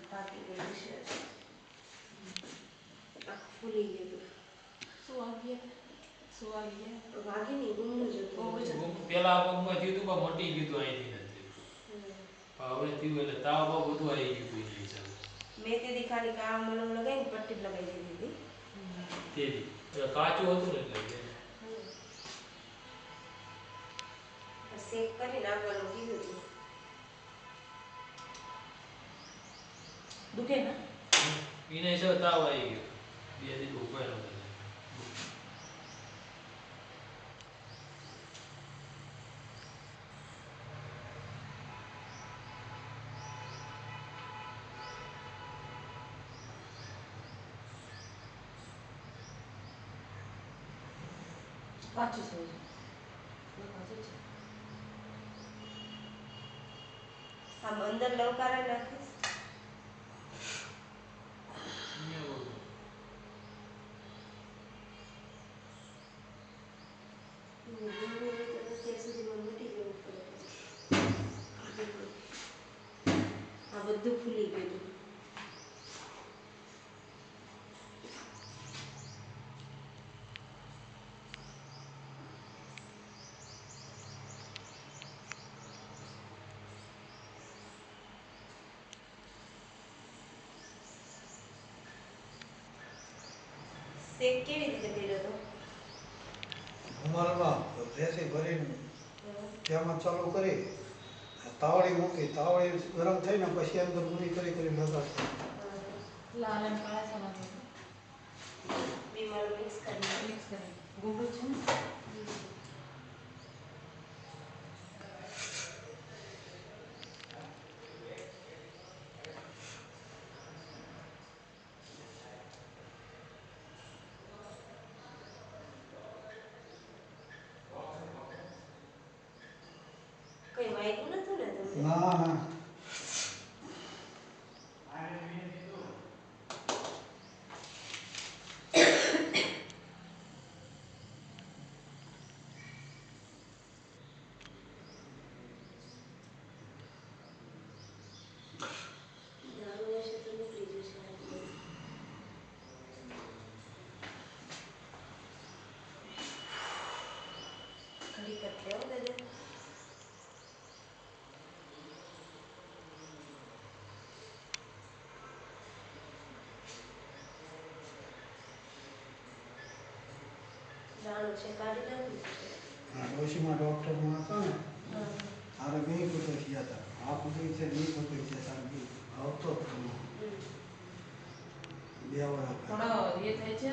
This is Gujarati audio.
પાકી ગયું છે ફૂલી ગયું શું આવી વાગે નહીં ગુમનું જતું પેલા પગમાં થયું હતું પણ મોટી ગયું અહીંથી નથી હવે થયું એટલે તાવ બહુ બધું આવી ગયું હતું એટલે હિસાબે મેં તેથી ખાલી કાળા મલમ લગાવીને પટ્ટી લગાવી દીધી તેરી કાચું હતું ને એટલે શેક કરીને આગળનું કીધું હતું દુખે ને એને હિસાબે તાવ આવી ગયો બે દિવસ ઉભા નહોતા કાચું છે આમ અંદર લવકારા નાખીશ ત્યાં સુધીમાં મટી જવું પડે આ બધું ફૂલી ગયું શેક કેવી રીતે કર્યો હતો રૂમાલમાં ભેંસી ભરીને તેમાં ચાલુ કરી તાવડી મૂકી તાવડી ગરમ થઈને પછી અંદર ઊની કરી લગાડતી લાલ અને કાળા સમાન બીમાર મિક્સ કરી ગોળું છે ને કઈ વાગ્યું નતું ને તમને ના દારૂ હશે તો નીકળી જશે ઘડી કરતે હો દાદા દાણું છે કાઢી નાખ્યું ડોશીમાં ડૉક્ટરમાં હતા ને તારે બે પોતે થયા હતા આ પોતે છે બે પોતે છે તારે બે આવતો જ 2 વાર થોડો એ થાય છે